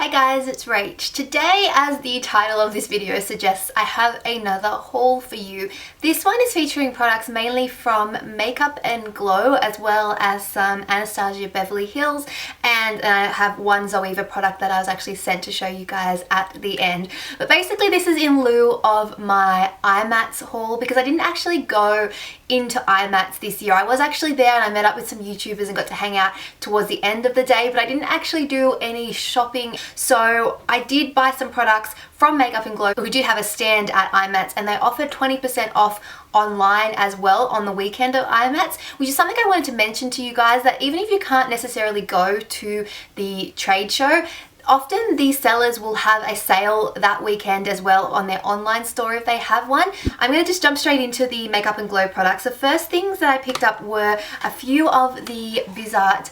Hi guys, it's Rach. Today, as the title of this video suggests, I have another haul for you. This one is featuring products mainly from Makeup and Glow, as well as some Anastasia Beverly Hills, and I have one Zoeva product that I was actually sent to show you guys at the end. But basically this is in lieu of my IMATS haul because I didn't actually go into IMATS this year. I was actually there and I met up with some YouTubers and got to hang out towards the end of the day, but I didn't actually do any shopping. So I did buy some products from Makeup and Glow who did have a stand at IMATS, and they offered 20% off online as well on the weekend of IMATS, which is something I wanted to mention to you guys, that even if you can't necessarily go to the trade show, often these sellers will have a sale that weekend as well on their online store if they have one. I'm going to just jump straight into the Makeup and Glow products. The first things that I picked up were a few of the Viseart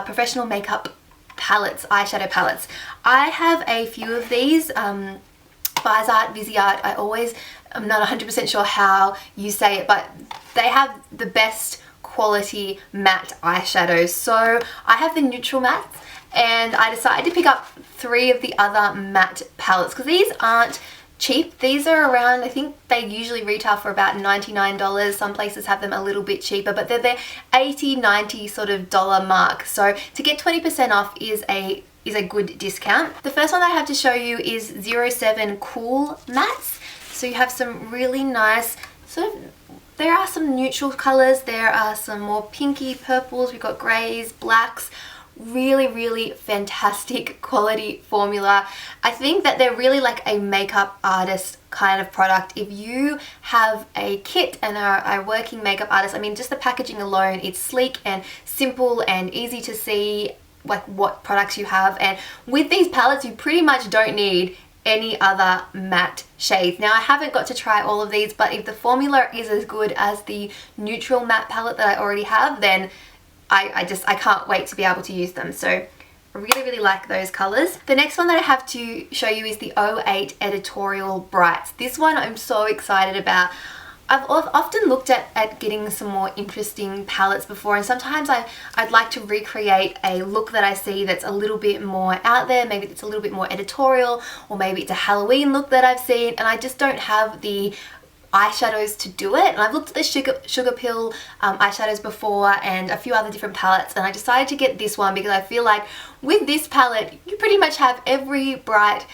professional makeup palettes, eyeshadow palettes. I have a few of these. Viseart, I'm not 100% sure how you say it, but they have the best quality matte eyeshadows. So I have the neutral mattes, and I decided to pick up 3 of the other matte palettes because these aren't cheap. These are around, I think they usually retail for about $99. Some places have them a little bit cheaper, but they're the $80-$90 sort of dollar mark. So to get 20% off is a good discount. The first one that I have to show you is 07 Cool Mattes. So you have some really nice there are some neutral colors, there are some more pinky purples, we've got grays, blacks. Really fantastic quality formula. I think that they're really like a makeup artist kind of product. If you have a kit and are a working makeup artist, I mean, just the packaging alone, it's sleek and simple and easy to see like what products you have. And with these palettes, you pretty much don't need any other matte shades. Now I haven't got to try all of these, but if the formula is as good as the neutral matte palette that I already have, then I can't wait to be able to use them. So I really like those colors. The next one that I have to show you is the 08 Editorial Brights. This one I'm so excited about. I've often looked at getting some more interesting palettes before, and sometimes I'd like to recreate a look that I see that's a little bit more out there. Maybe it's a little bit more editorial, or maybe it's a Halloween look that I've seen and I just don't have the eyeshadows to do it. And I've looked at the Sugar Pill eyeshadows before and a few other different palettes, and I decided to get this one because I feel like with this palette you pretty much have every bright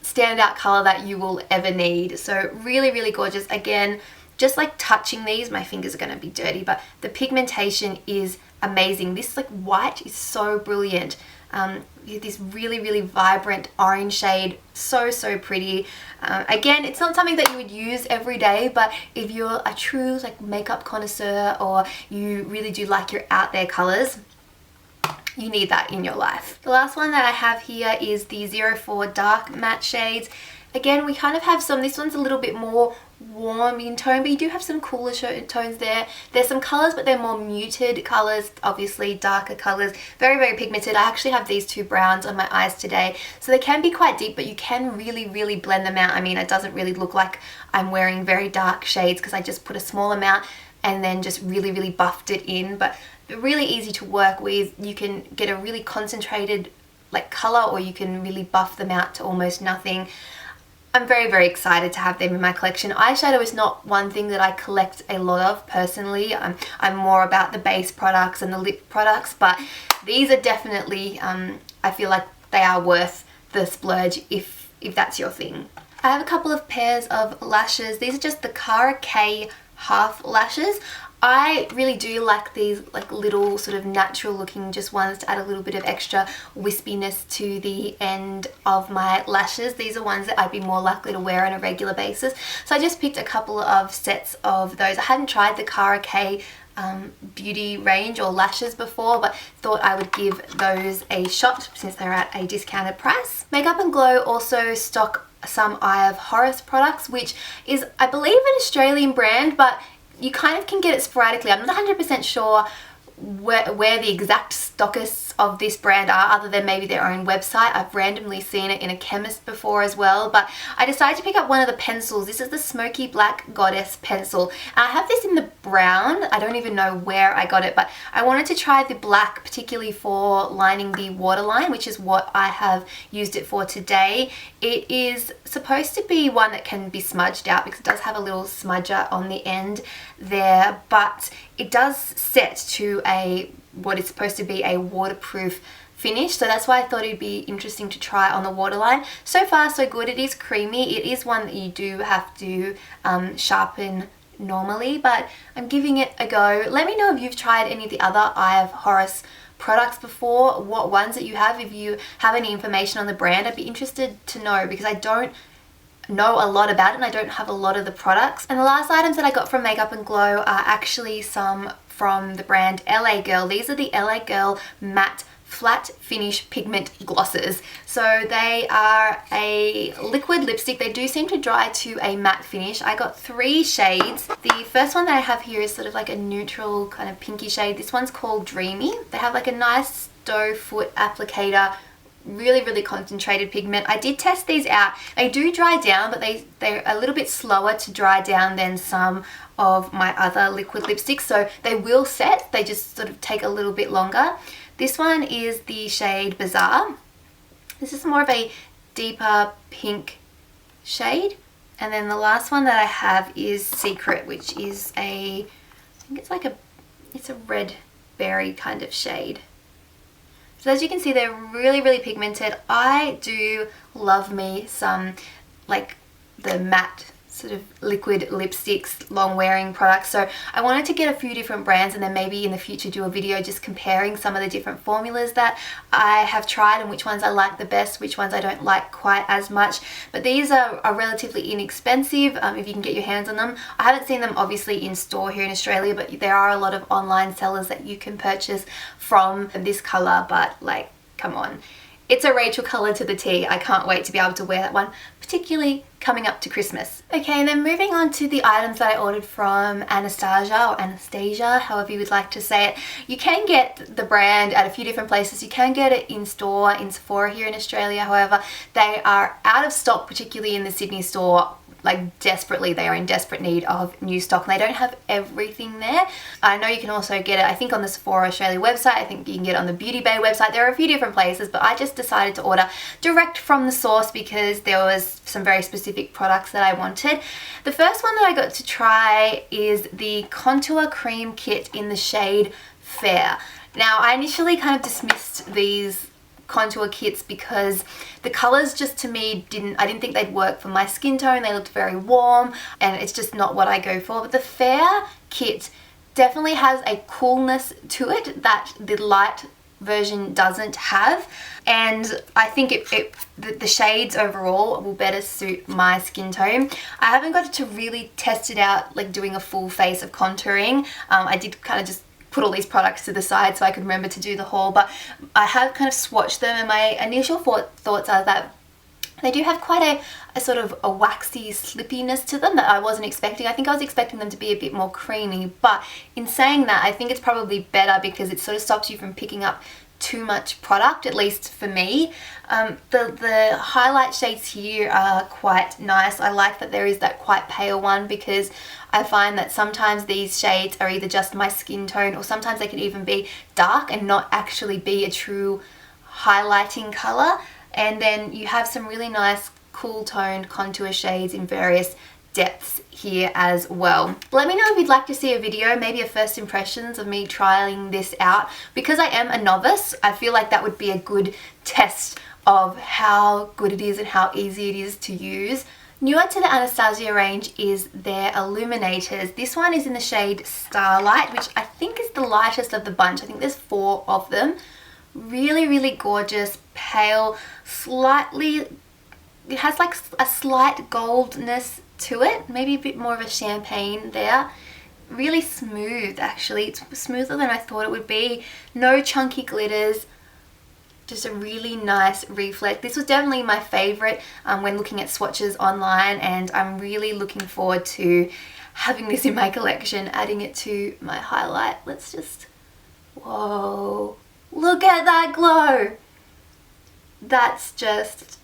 standout color that you will ever need. So really gorgeous. Again, just like touching these, my fingers are going to be dirty, but the pigmentation is amazing. This like white is so brilliant. This really vibrant orange shade, so pretty. Again, it's not something that you would use every day, but if you're a true like makeup connoisseur, or you really do like your out there colors, you need that in your life. The last one that I have here is the 04 Dark Matte Shades. Again, we kind of have some, this one's a little bit more warm in tone, but you do have some cooler tones there. There's some colors, but they're more muted colors, obviously darker colors, very pigmented. I actually have these 2 browns on my eyes today, so they can be quite deep, but you can really blend them out. I mean, it doesn't really look like I'm wearing very dark shades because I just put a small amount and then just really buffed it in, but they're really easy to work with. You can get a really concentrated like color, or you can really buff them out to almost nothing. I'm very excited to have them in my collection. Eyeshadow is not one thing that I collect a lot of personally. I'm more about the base products and the lip products, but these are definitely, I feel like they are worth the splurge if that's your thing. I have a couple of pairs of lashes. These are just the Cara K half lashes. I really do like these like little sort of natural looking just ones to add a little bit of extra wispiness to the end of my lashes. These are ones that I'd be more likely to wear on a regular basis. So I just picked a couple of sets of those. I hadn't tried the Cara K beauty range or lashes before, but thought I would give those a shot since they're at a discounted price. Makeup and Glow also stock some Eye of Horus products, which is, I believe, an Australian brand, but you kind of can get it sporadically. I'm not 100% sure where the exact stockists of this brand are, other than maybe their own website. I've randomly seen it in a chemist before as well, but I decided to pick up one of the pencils. This is the Smoky Black Goddess pencil. I have this in the brown. I don't even know where I got it, but I wanted to try the black, particularly for lining the waterline, which is what I have used it for today. It is supposed to be one that can be smudged out because it does have a little smudger on the end there, but it does set to what is supposed to be a waterproof finish, so that's why I thought it'd be interesting to try on the waterline. So far so good. It is creamy. It is one that you do have to sharpen normally, but I'm giving it a go. Let me know if you've tried any of the other I of Horus products before, what ones that you have. If you have any information on the brand, I'd be interested to know, because I don't know a lot about it and I don't have a lot of the products. And the last items that I got from Makeup and Glow are actually some from the brand LA Girl. These are the LA Girl matte flat finish pigment glosses. So they are a liquid lipstick. They do seem to dry to a matte finish. I got 3 shades. The first one that I have here is sort of like a neutral kind of pinky shade. This one's called Dreamy. They have like a nice doe foot applicator, really concentrated pigment. I did test these out. They do dry down, but they're a little bit slower to dry down than some of my other liquid lipsticks, so they will set. They just sort of take a little bit longer. This one is the shade Bazaar. This is more of a deeper pink shade. And then the last one that I have is Secret, which is I think it's a red berry kind of shade. So as you can see, they're really pigmented. I do love me some like the matte sort of liquid lipsticks, long wearing products. So I wanted to get a few different brands and then maybe in the future do a video just comparing some of the different formulas that I have tried and which ones I like the best, which ones I don't like quite as much. But these are relatively inexpensive if you can get your hands on them. I haven't seen them obviously in store here in Australia, but there are a lot of online sellers that you can purchase from this color. But like, come on. It's a Rachael colour to the T. I can't wait to be able to wear that one, particularly coming up to Christmas. Okay, and then moving on to the items that I ordered from Anastasia, or Anastasia, however you would like to say it. You can get the brand at a few different places. You can get it in store, in Sephora here in Australia. However, they are out of stock, particularly in the Sydney store. Like desperately, they are in desperate need of new stock and they don't have everything there. I know you can also get it, I think on the Sephora Australia website. I think you can get it on the Beauty Bay website. There are a few different places, but I just decided to order direct from the source because there was some very specific products that I wanted. The first one that I got to try is the Contour Cream Kit in the shade Fair. Now, I initially kind of dismissed these contour kits because the colors just to me I didn't think they'd work for my skin tone. They looked very warm and it's just not what I go for. But the Fair kit definitely has a coolness to it that the light version doesn't have, and I think the shades overall will better suit my skin tone. I haven't got to really test it out like doing a full face of contouring. I did kind of just put all these products to the side so I could remember to do the haul, but I have kind of swatched them and my initial thoughts are that they do have quite a sort of a waxy slippiness to them that I wasn't expecting. I think I was expecting them to be a bit more creamy, but in saying that, I think it's probably better because it sort of stops you from picking up too much product, at least for me. The highlight shades here are quite nice. I like that there is that quite pale one because I find that sometimes these shades are either just my skin tone or sometimes they can even be dark and not actually be a true highlighting color. And then you have some really nice cool toned contour shades in various depths here as well. Let me know if you'd like to see a video, maybe a first impressions of me trying this out. Because I am a novice, I feel like that would be a good test of how good it is and how easy it is to use. Newer to the Anastasia range is their illuminators. This one is in the shade Starlight, which I think is the lightest of the bunch. I think there's 4 of them. Really gorgeous, pale, slightly, it has like a slight goldness to it, maybe a bit more of a champagne there. Really smooth actually, it's smoother than I thought it would be. No chunky glitters, just a really nice reflect. This was definitely my favorite when looking at swatches online, and I'm really looking forward to having this in my collection, adding it to my highlight. Let's just Whoa, look at that glow. That's just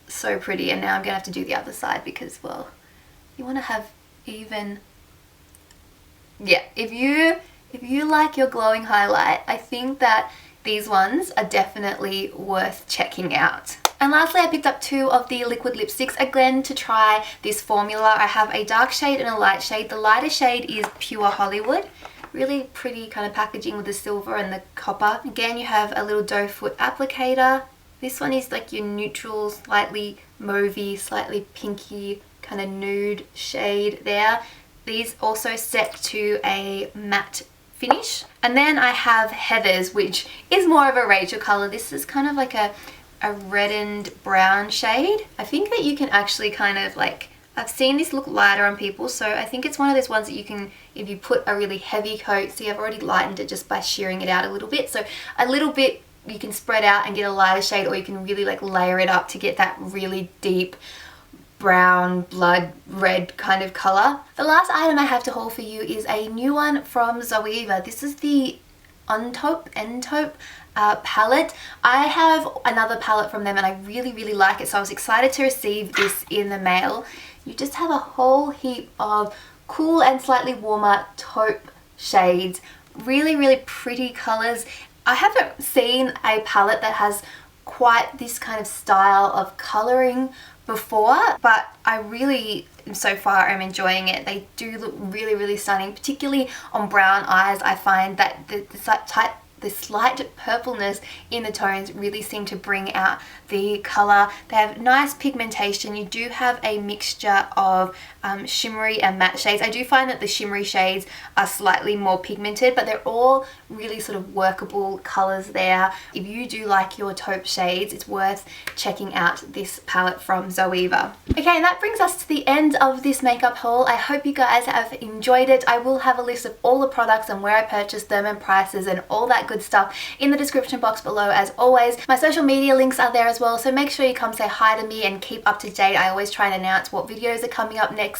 so pretty. And now I'm gonna have to do the other side because, well, you want to have even, yeah, if you like your glowing highlight, I think that these ones are definitely worth checking out. And lastly, I picked up 2 of the liquid lipsticks again to try this formula. I have a dark shade and a light shade. The lighter shade is Pure Hollywood. Really pretty kind of packaging with the silver and the copper. Again, you have a little doe foot applicator. This one is like your neutral, slightly mauvey, slightly pinky, kind of nude shade there. These also set to a matte finish. And then I have Heather's, which is more of a Rachael color. This is kind of like a reddened brown shade. I think that you can actually kind of like, I've seen this look lighter on people, so I think it's one of those ones that you can, if you put a really heavy coat, see I've already lightened it just by shearing it out a little bit. So a little bit you can spread out and get a lighter shade, or you can really like layer it up to get that really deep brown, blood red kind of color. The last item I have to haul for you is a new one from Zoeva. This is the Entaupe palette. I have another palette from them and I really like it, so I was excited to receive this in the mail. You just have a whole heap of cool and slightly warmer taupe shades. Really pretty colors. I haven't seen a palette that has quite this kind of style of coloring before, but I really, so far, am enjoying it. They do look really stunning, particularly on brown eyes. I find that the slight purpleness in the tones really seem to bring out the color. They have nice pigmentation. You do have a mixture of shimmery and matte shades. I do find that the shimmery shades are slightly more pigmented, but they're all really sort of workable colors there. If you do like your taupe shades, it's worth checking out this palette from Zoeva. Okay, and that brings us to the end of this makeup haul. I hope you guys have enjoyed it. I will have a list of all the products and where I purchased them and prices and all that good stuff in the description box below as always. My social media links are there as well, so make sure you come say hi to me and keep up to date. I always try and announce what videos are coming up next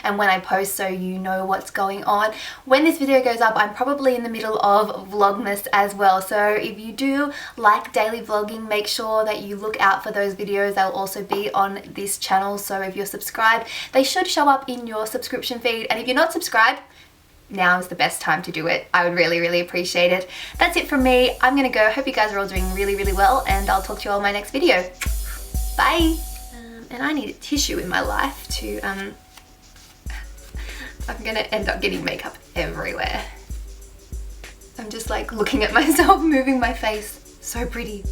and when I post, so you know what's going on. When this video goes up, I'm probably in the middle of Vlogmas as well, so if you do like daily vlogging, make sure that you look out for those videos. They'll also be on this channel, so if you're subscribed, they should show up in your subscription feed, and if you're not subscribed, now is the best time to do it. I would really appreciate it. That's it from me. I'm gonna go. Hope you guys are all doing really well, and I'll talk to you all in my next video. Bye! And I need a tissue in my life to, I'm gonna end up getting makeup everywhere. I'm just like looking at myself moving my face. So pretty.